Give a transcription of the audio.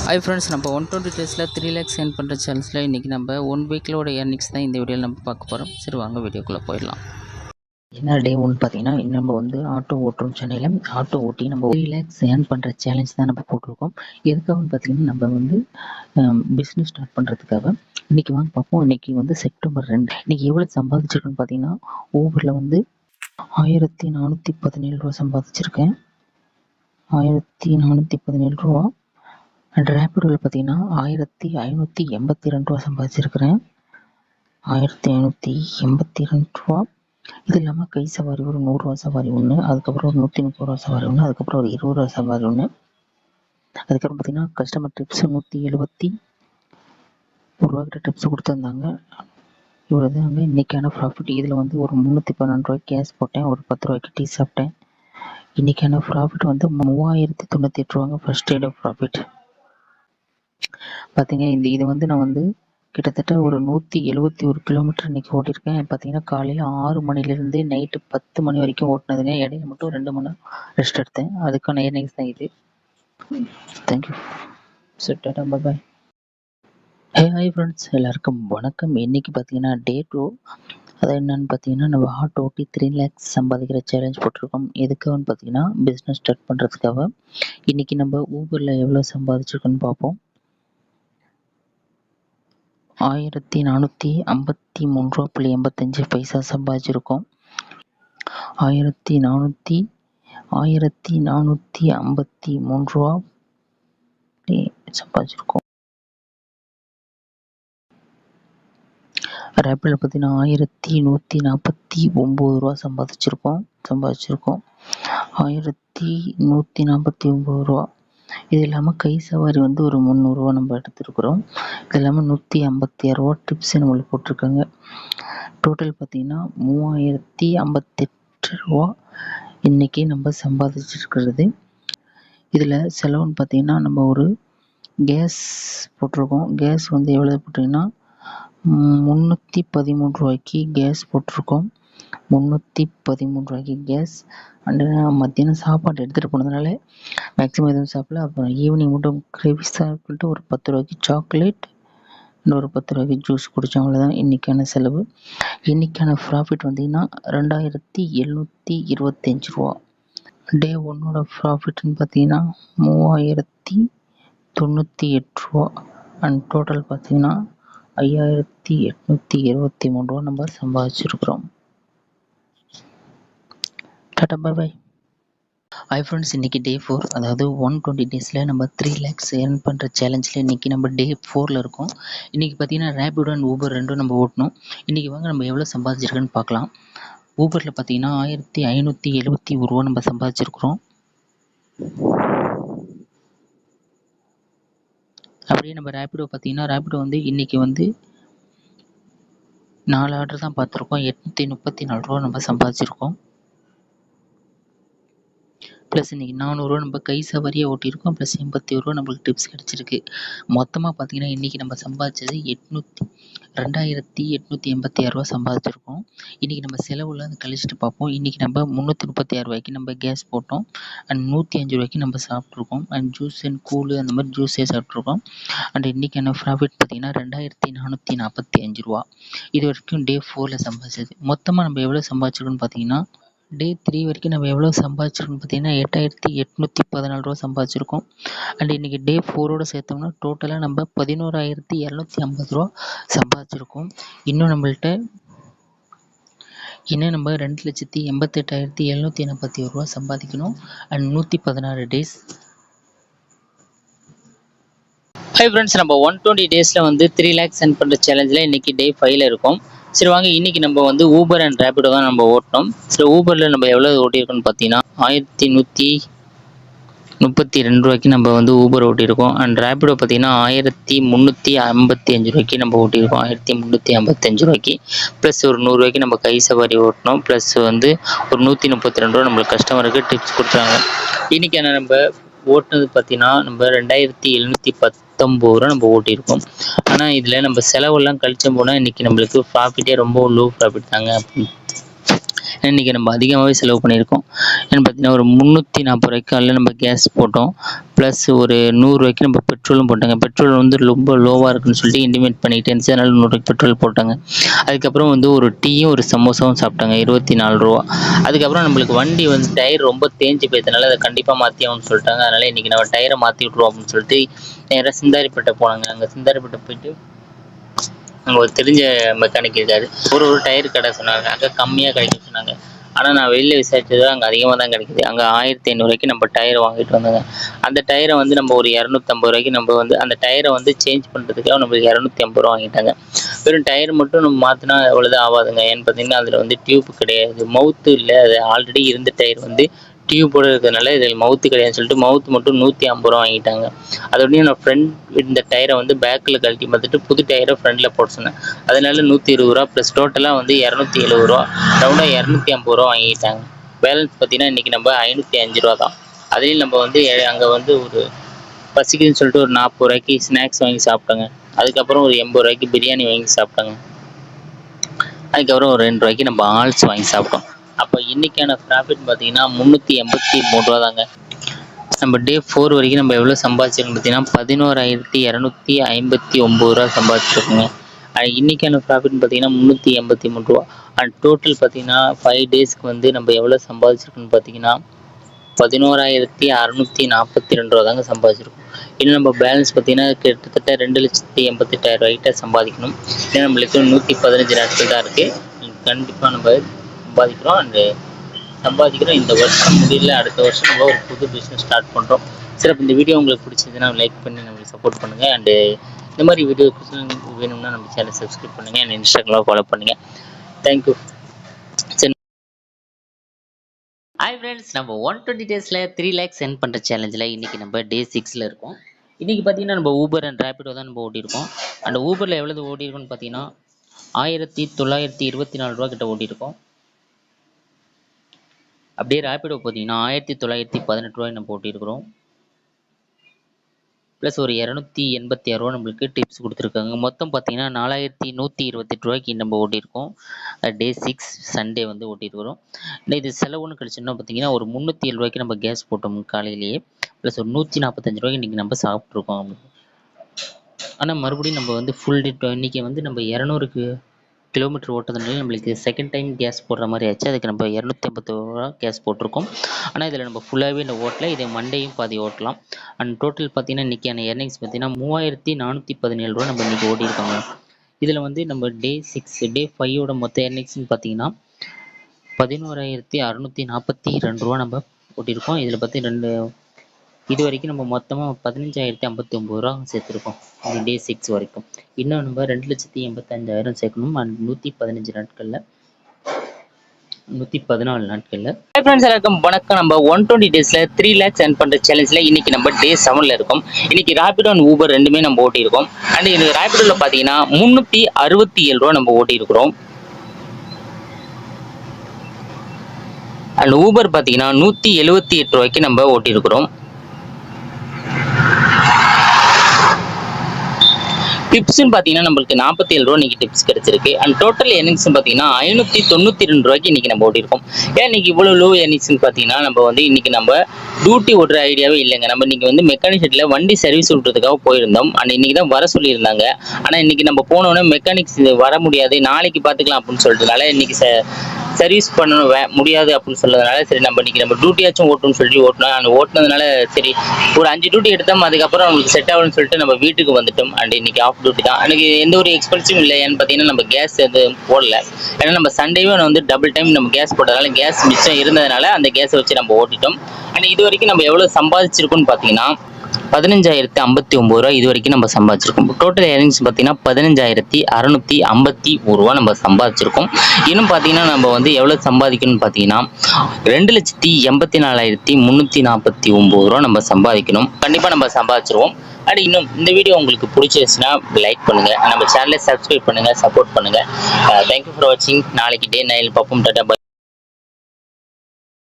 Hi friends, நம்ம 120 டேஸில் 3 lakhs earn பண்ணுற சேலஞ்சில் இன்றைக்கி நம்ம 1 வீக்கிலோட ஏர்னிங்ஸ் தான் இந்த வீடியோவில் நம்ம பார்க்க போகிறோம். சரி வாங்க வீடியோக்குள்ளே போயிடலாம். என்ன டே ஒன்று பார்த்தீங்கன்னா, நம்ம வந்து ஆட்டோ ஓட்டுறோம். சென்னையில் ஆட்டோ ஓட்டி நம்ம 3 லேக்ஸ் ஏர்ன் பண்ணுற சேலஞ்ச் தான் நம்ம போட்டிருக்கோம். எதுக்காகன்னு பார்த்தீங்கன்னா, நம்ம வந்து பிஸ்னஸ் ஸ்டார்ட் பண்ணுறதுக்காக. இன்றைக்கி வாங்க பார்ப்போம். இன்றைக்கி வந்து செப்டம்பர் 2. இன்றைக்கி எவ்வளோ சம்பாதிச்சிருக்குன்னு பார்த்தீங்கன்னா, ஊபரில் வந்து 1417 ரூபா சம்பாதிச்சிருக்கேன். 1417 ரூபா. ரேபிடோவில் பார்த்தீங்கன்னா 1582 ரூபா சம்பாதிச்சிருக்கிறேன். 1582 ரூபா. இது இல்லாமல் கை சவாரி ஒரு 100 ரூபா சவாரி ஒன்று, அதுக்கப்புறம் ஒரு 130 ரூபா சவாரி ஒன்று, அதுக்கப்புறம் ஒரு 20 ரூபா சவாரி ஒன்று, அதுக்கப்புறம் பார்த்தீங்கன்னா கஸ்டமர் டிப்ஸ் 171 ரூபாய்க்கிட்ட டிப்ஸ் கொடுத்துருந்தாங்க. இவ்வளோ தாங்க இன்றைக்கான ப்ராஃபிட். இதில் வந்து ஒரு 312 ரூபாய்க்கு கேஸ் போட்டேன், ஒரு 10 ரூபாய்க்கு டீ சாப்பிட்டேன். இன்றைக்கான ப்ராஃபிட் வந்து 3098 ரூபாங்க. ஃபர்ஸ்ட் டே ஆஃப் ப்ராஃபிட் பார்த்தீங்க. இது வந்து நான் வந்து கிட்டத்தட்ட ஒரு 171 கிலோமீட்டர் இன்றைக்கி ஓட்டியிருக்கேன். பார்த்தீங்கன்னா காலையில் 6 மணிலேருந்து நைட்டு 10 மணி வரைக்கும் ஓட்டினதுங்க. இடையில மட்டும் 2 மணி நேரம் ரெஸ்ட் எடுத்தேன். அதுக்கான ஏர்னிங்ஸ் தான் இது. தேங்க்யூ. சரி, டாடா, பாய். ஹாய் ஃப்ரெண்ட்ஸ், எல்லாருக்கும் வணக்கம். இன்றைக்கி பார்த்தீங்கன்னா டே 2. அது என்னன்னு பார்த்தீங்கன்னா, நம்ம ஆட்டோ ஓட்டி 3 லேக்ஸ் சம்பாதிக்கிற சேலஞ்ச் போட்டிருக்கோம். எதுக்காகன்னு பார்த்தீங்கன்னா, பிஸ்னஸ் ஸ்டார்ட் பண்ணுறதுக்காக. இன்றைக்கி நம்ம ஊபரில் எவ்வளோ சம்பாதிச்சிருக்கோன்னு பார்ப்போம். 1453 ரூபா 85 சம்பாதிச்சிருக்கோம். 1453 ரூபா சம்பாதிச்சிருக்கோம். ரேப்பிடில் பார்த்தீங்கன்னா 1149 ரூபா சம்பாதிச்சிருக்கோம். 1149 ரூபா. இது இல்லாமல் கை சவாரி வந்து ஒரு 300 ரூபா நம்ம எடுத்துருக்குறோம். இது இல்லாமல் 156 ரூபா டிப்ஸ் நம்மளுக்கு போட்டிருக்காங்க. டோட்டல் பார்த்தீங்கன்னா 3058 ரூபா இன்றைக்கி நம்ம சம்பாதிச்சிருக்கிறது. இதில் செலவுன்னு பார்த்தீங்கன்னா, நம்ம ஒரு கேஸ் போட்டிருக்கோம். கேஸ் வந்து எவ்வளோ போட்டிங்கன்னா 313 ரூபாய்க்கு கேஸ் போட்டிருக்கோம். 313 ரூபாய்க்கு கேஸ். அண்டு மத்தியானம் சாப்பாடு எடுத்துகிட்டு போனதுனால மேக்ஸிமம் எதுவும் சாப்பிடல. அப்புறம் ஈவினிங் மட்டும் கிரேவி சாப்பிட்டு ஒரு 10 ரூபாய்க்கு சாக்லேட், இன்னொரு 10 ரூபாய்க்கு ஜூஸ் குடித்தோம். அவ்வளோதான் இன்றைக்கான செலவு. இன்றைக்கான ப்ராஃபிட் வந்தீங்கன்னா 2725 ரூபா. டே 1ஓட ப்ராஃபிட்னு பார்த்தீங்கன்னா 3098 ரூபா. அண்ட் டோட்டல் பார்த்தீங்கன்னா 5823 ரூபா நம்ம சம்பாதிச்சிருக்கிறோம். டாடா, பாய். ஹாய் ஃப்ரெண்ட்ஸ், இன்றைக்கி டே 4. அதாவது 120 டேஸில் நம்ம 3 லேக்ஸ் ஏர்ன் பண்ணுற சேலஞ்சில் இன்றைக்கி நம்ம டே 4ல் இருக்கோம். இன்றைக்கி பார்த்தீங்கன்னா ரேபிடோ அண்ட் ஊபர் ரெண்டும் நம்ம ஓட்டணும். இன்றைக்கி வாங்க நம்ம எவ்வளோ சம்பாதிச்சிருக்குன்னு பார்க்கலாம். ஊபரில் பார்த்தீங்கன்னா 1571 ரூபா நம்ம சம்பாதிச்சிருக்கிறோம். அப்படியே நம்ம ரேபிடோ பார்த்தீங்கன்னா, ரேபிடோ வந்து இன்றைக்கி வந்து 4 ஆர்டர் தான் பார்த்துருக்கோம். 834 ரூபா நம்ம சம்பாதிச்சிருக்கோம். ப்ளஸ் இன்றைக்கி 400 ரூபா நம்ம கை சவாரியாக ஓட்டியிருக்கோம். ப்ளஸ் 81 ரூபா நம்மளுக்கு டிப்ஸ் கிடச்சிருக்கு. மொத்தமாக பார்த்தீங்கன்னா இன்றைக்கி நம்ம சம்பாதிச்சது 2886 ரூபா சம்பாதிச்சிருக்கோம். இன்றைக்கி நம்ம செலவுலாம் அதை கழிச்சிட்டு பார்ப்போம். இன்றைக்கி நம்ம 336 ரூபாய்க்கு நம்ம கேஸ் போட்டோம். அண்ட் 105 ரூபாய்க்கு நம்ம சாப்பிட்ருக்கோம். அண்ட் ஜூஸ் அண்ட் கூழு அந்த மாதிரி ஜூஸே சாப்பிட்ருக்கோம். அண்ட் இன்றைக்கான ப்ராஃபிட் பார்த்தீங்கன்னா 2445 ரூபா. இது வரைக்கும் டே 4ல் சம்பாதிச்சது. மொத்தமாக நம்ம எவ்வளோ சம்பாதிச்சிருக்கோன்னு பார்த்தீங்கன்னா, டே 3 வரைக்கும் நம்ம எவ்வளோ சம்பாதிச்சிருக்கோம்னு பார்த்தீங்கன்னா 8814 ரூபா சம்பாதிச்சிருக்கோம். அண்ட் இன்றைக்கி டே 4ஓட சேர்த்தோம்னா டோட்டலாக நம்ம 11250 ரூபா சம்பாதிச்சிருக்கோம். இன்னும் நம்ம 2,88,741 ரூபா சம்பாதிக்கணும். And 116 days. ஹாய் ஃப்ரெண்ட்ஸ், நம்ம 120 டேஸில் வந்து 3 லேக்ஸ் ஏர்ன் பண்ணுற சேலஞ்சில் இன்றைக்கி டே 5ல் இருக்கும். சரி வாங்க, இன்றைக்கி நம்ம வந்து ஊபர் அண்ட் ரேபிடோ தான் நம்ம ஓட்டினோம். சரி, ஊபரில் நம்ம எவ்வளோ ஓட்டியிருக்கோம்னு பார்த்தீங்கன்னா 1132 ரூபாய்க்கு நம்ம வந்து ஊபர் ஓட்டியிருக்கோம். அண்ட் ரேபிடோ பார்த்தீங்கன்னா 1355 ரூபாய்க்கு நம்ம ஓட்டியிருக்கோம். 1355 ரூபாய்க்கு ப்ளஸ் ஒரு 100 ரூபாய்க்கு நம்ம கை சவாரி ஓட்டினோம். ப்ளஸ் வந்து ஒரு 132 ரூபா நம்மளுக்கு கஸ்டமருக்கு டிப்ஸ் கொடுத்தாங்க. இன்றைக்கி நம்ம ஓட்டினது பார்த்தீங்கன்னா நம்ம 2719 ரூபா நம்ம ஓட்டியிருக்கோம். ஆனால் இதில் நம்ம செலவெல்லாம் கழிச்சோம் போனால் இன்றைக்கி நம்மளுக்கு ப்ராஃபிட்டே ரொம்ப லோ ப்ராஃபிட் தாங்க. இன்றைக்கி நம்ம அதிகமாகவே செலவு பண்ணியிருக்கோம். ஏன்னு பார்த்தீங்கன்னா ஒரு 340 ரூபாய்க்கு காலையில் நம்ம கேஸ் போட்டோம். ப்ளஸ் ஒரு 100 ரூபாய்க்கு நம்ம பெட்ரோலும் போட்டாங்க. பெட்ரோல் வந்து ரொம்ப லோவாக இருக்குன்னு சொல்லிட்டு இன்டிமேட் பண்ணிக்கிட்டே இருந்துச்சு. அதனால் 100 ரூபாய்க்கு பெட்ரோல் போட்டாங்க. அதுக்கப்புறம் வந்து ஒரு டீயும் ஒரு சமோசாவும் சாப்பிட்டாங்க, 24 ரூபா. அதுக்கப்புறம் நம்மளுக்கு வண்டி வந்து டயர் ரொம்ப தேஞ்சு போயதுனால அதை கண்டிப்பாக மாற்றி ஆகணும்னு சொல்லிட்டாங்க. அதனால் இன்றைக்கி நம்ம டயரை மாற்றி விட்ருவோம் அப்படின்னு சொல்லிட்டு நேராக சிந்தாரிப்பேட்டை போனாங்க. அங்கே சிந்தாரிப்பேட்டை போயிட்டு அங்கே ஒரு தெரிஞ்ச மெக்கானிக் இருக்காரு. ஒரு டயர் கடை சொன்னாங்க, அங்கே கம்மியாக கிடைக்கும் சொன்னாங்க. ஆனால் நான் வெளியில் விசாரிச்சது அங்கே அதிகமாக தான் கிடைக்குது. அங்கே 1500 ரூபாய்க்கு நம்ம டயர் வாங்கிட்டு வந்தாங்க. அந்த டயரை வந்து நம்ம ஒரு 250 ரூபாய்க்கு நம்ம வந்து அந்த டயரை வந்து சேஞ்ச் பண்ணுறதுக்காக நம்மளுக்கு 250 ரூபா வாங்கிட்டாங்க. வெறும் டயர் மட்டும் நம்ம மாற்றினா அவ்வளோதான் ஆகாதுங்க. ஏன்னு பார்த்தீங்கன்னா அதில் வந்து டியூப் கிடையாது, மவுத்து இல்லை. அது ஆல்ரெடி இருந்த டயர் வந்து டியூப்போடு இருக்கிறதுனால இதில் மவுத்து கிடையாதுன்னு சொல்லிட்டு மவுத்து மட்டும் 150 ரூபா வாங்கிட்டாங்க. அதோடய நான் ஃப்ரண்ட் இந்த டயரை வந்து பேக்கில் கழட்டி பார்த்துட்டு புது டயரை ஃப்ரண்டில் போட சொன்னேன். அதனால 120 ரூபா ப்ளஸ் டோட்டலாக வந்து 270 ரூபா, ரவுண்டாக 250 ரூபா வாங்கிட்டாங்க. பேலன்ஸ் பார்த்தீங்கன்னா இன்றைக்கி நம்ம 505 ரூபா தான். அதுலேயும் நம்ம வந்து அங்கே வந்து ஒரு பசிக்குதுன்னு சொல்லிட்டு ஒரு 40 ரூபாய்க்கு ஸ்நாக்ஸ் வாங்கி சாப்பிட்டாங்க. அதுக்கப்புறம் ஒரு 80 ரூபாய்க்கு பிரியாணி வாங்கி சாப்பிட்டாங்க. அதுக்கப்புறம் ஒரு 2 ரூபாய்க்கு நம்ம ஆல்ஸ் வாங்கி சாப்பிட்டோம். அப்போ இன்றைக்கான ப்ராஃபிட் பார்த்தீங்கன்னா 383 ரூபா தாங்க. நம்ம டே 4 வரைக்கும் நம்ம எவ்வளோ சம்பாதிச்சிருக்கோம் பார்த்தீங்கன்னா 11,259 ரூபா சம்பாதிச்சிருக்கோங்க. இன்றைக்கான ப்ராஃபிட் பார்த்தீங்கன்னா 383 ரூபா. அண்ட் டோட்டல் பார்த்தீங்கன்னா 5 டேஸ்க்கு வந்து நம்ம எவ்வளோ சம்பாதிச்சிருக்கோன்னு பார்த்தீங்கன்னா 11,642 ரூபா தாங்க சம்பாதிச்சிருக்கோம். இன்னும் நம்ம பேலன்ஸ் பார்த்தீங்கன்னா கிட்டத்தட்ட 2,88,000 ரூபாய்கிட்ட சம்பாதிக்கணும். ஏன்னா நம்மளுக்கு 115 நாட்கள் தான் இருக்குது. கண்டிப்பாக நம்ம சம்பாதிக்கிறோம். இந்த வருஷம் முடியல, அடுத்த வருஷம் நம்ம ஒரு புது பிஸ்னஸ் ஸ்டார்ட் பண்ணுறோம். சிறப்பு. இந்த வீடியோ உங்களுக்கு பிடிச்சதுன்னா லைக் பண்ணி நம்மளுக்கு சப்போர்ட் பண்ணுங்கள். அண்டு இந்த மாதிரி வீடியோ வேணும்னா நம்ம சேனலை சப்ஸ்கிரைப் பண்ணுங்கள். அண்ட் இன்ஸ்டாகிராமில் ஃபாலோ பண்ணுங்கள். தேங்க்யூ. ஹாய் ஃப்ரெண்ட்ஸ், நம்ம 120 டேஸில் 3 lakhs சென்ட் பண்ணுற சேலஞ்சில் இன்றைக்கி நம்ம டே 6 இருக்கோம். இன்றைக்கி பார்த்தீங்கன்னா நம்ம ஊபர் அண்ட் ரேபிடோ தான் நம்ம ஓட்டியிருக்கோம். அந்த ஊபரில் எவ்வளோ ஓட்டியிருக்கோம்னு பார்த்தீங்கன்னா 1924 ரூபா கிட்ட ஓட்டியிருக்கோம். அப்படியே ரேபிடோ பார்த்தீங்கன்னா 1918 ரூபாய் நம்ம ஓட்டியிருக்கிறோம். ப்ளஸ் ஒரு 286 ரூபா நம்மளுக்கு டிப்ஸ் கொடுத்துருக்காங்க. மொத்தம் பார்த்தீங்கன்னா 4128 ரூபாய்க்கு நம்ம ஓட்டியிருக்கோம். டே 6 சண்டே வந்து ஓட்டியிருக்கிறோம். இது செலவுன்னு கழிச்சோம்னா பார்த்தீங்கன்னா ஒரு 307 ரூபாய்க்கு நம்ம கேஸ் போட்டோம் காலையிலேயே. ப்ளஸ் ஒரு 145 ரூபாய்க்கு இன்றைக்கி நம்ம சாப்பிட்ருக்கோம். ஆனால் மறுபடியும் நம்ம வந்து ஃபுல் டே இன்றைக்கி வந்து நம்ம 200 கிலோமீட்டர் ஓட்டுறதுனால நம்மளுக்கு செகண்ட் டைம் கேஸ் போடுற மாதிரி ஆச்சு. அதுக்கு நம்ம 250 ரூபா கேஸ் போட்டிருக்கோம். ஆனால் இதில் நம்ம ஃபுல்லாகவே இந்த ஓட்டல, இதை மண்டேயும் பாதி ஓட்டலாம். அண்ட் டோட்டல் பார்த்தீங்கன்னா இன்றைக்கான எர்னிங்ஸ் பார்த்தீங்கன்னா 3417 ரூபா நம்ம இன்றைக்கி ஓட்டியிருக்காங்க. இதில் வந்து நம்ம டே 6 டே 5ஓட மொத்த எர்னிங்ஸ்ன்னு பார்த்தீங்கன்னா 11,642 ரூபா நம்ம ஓட்டியிருக்கோம். இதில் பார்த்து இது வரைக்கும் நம்ம மொத்தமாக 15,059 ரூபா சேர்த்துருக்கோம். இது டே 6 வரைக்கும். இன்னும் நம்ம 2,85,000 சேர்க்கணும். அண்ட் 115 நாட்களில் 114 நாட்களில். ஹாய் ஃப்ரெண்ட்ஸ், எல்லாருக்கும் வணக்கம். நம்ம 120 டேஸில் 3 lakhs earn பண்ணுற சேலஞ்சில் இன்றைக்கி நம்ம டே 7ல் இருக்கோம். இன்றைக்கி ரேபிடோ அண்ட் ஊபர் ரெண்டுமே நம்ம ஓட்டியிருக்கோம். அண்ட் இந்த ரேபிடோவில் பார்த்தீங்கன்னா 367 ரூபா நம்ம ஓட்டியிருக்கிறோம். அண்ட் ஊபர் பார்த்தீங்கன்னா 178 ரூபாய்க்கு நம்ம ஓட்டியிருக்கிறோம். டிப்ஸ்ன்னு பார்த்தீங்கன்னா நம்மளுக்கு 47 ரூபா இன்றைக்கி டிப்ஸ் கிடச்சிருக்கு. அண்ட் டோட்டல் எர்னிங்ஸ்ன்னு பார்த்தீங்கன்னா 592 ரூபாய்க்கு இன்றைக்கி நம்ம ஓட்டியிருக்கோம். ஏன் இன்றைக்கி இவ்வளோ லோ எர்னிங்ஸ்ன்னு பார்த்தீங்கன்னா நம்ம வந்து இன்றைக்கி நம்ம டியூட்டி ஓட்டுற ஐடியாவே இல்லைங்க. நம்ம இன்றைக்கி வந்து மெக்கானிக் ஷெட்டில் வண்டி சர்வீஸ் விட்டுறதுக்காக போயிருந்தோம். அண்ட் இன்றைக்கி தான் வர சொல்லியிருந்தாங்க. ஆனால் இன்றைக்கி நம்ம போனோன்னே மெக்கானிக்ஸ் வர முடியாது, நாளைக்கு பார்த்துக்கலாம் அப்படின்னு சொல்லிட்டதுனால இன்றைக்கி சர்வீஸ் பண்ணணும் முடியாது அப்படின்னு சொல்றதுனால சரி நம்ம இன்றைக்கி நம்ம டியூட்டியாச்சும் ஓட்டணும்னு சொல்லிட்டு ஓட்டினோம். அந்த ஓட்டினதுனால சரி ஒரு 5 டியூட்டி எடுத்தோம். அதுக்கப்புறம் நம்மளுக்கு செட் ஆகணும்னு சொல்லிட்டு நம்ம வீட்டுக்கு வந்துட்டோம். அண்ட் இன்றைக்கி ஆஃப் டியூட்டி தான். எனக்கு எந்த ஒரு எக்ஸ்பென்சிவும் இல்லை. ஏன்னு பார்த்தீங்கன்னா நம்ம கேஸ் எதுவும் போடல. ஏன்னா நம்ம சண்டேவே வந்து டபுள் டைம் நம்ம கேஸ் போட்டதுனால கேஸ் மிச்சம் இருந்ததுனால அந்த கேஸை வச்சு நம்ம ஓட்டிட்டோம். அண்ட் இது வரைக்கும் நம்ம எவ்வளோ சம்பாதிச்சிருக்கோம்னு பார்த்தீங்கன்னா 15,059 ரூபா இது வரைக்கும் நம்ம சம்பாதிச்சிருக்கோம். டோட்டல் ஏர்னிங்ஸ் பார்த்தீங்கன்னா 15,651 ரூபா நம்ம சம்பாதிச்சிருக்கோம். இன்னும் பார்த்தீங்கன்னா நம்ம வந்து எவ்வளோ சம்பாதிக்கணும்னு பார்த்தீங்கன்னா 2,84,349 ரூபா நம்ம சம்பாதிக்கணும். கண்டிப்பாக நம்ம சம்பாதிச்சிருவோம். அண்ட் இன்னும் இந்த வீடியோ உங்களுக்கு பிடிச்சிருச்சுன்னா லைக் பண்ணுங்கள், நம்ம சேனலை சப்ஸ்கிரைப் பண்ணுங்கள், சப்போர்ட் பண்ணுங்கள். தேங்க்யூ ஃபார் வாட்சிங். நாளைக்கு டே 9 பார்ப்போம். Tata bye.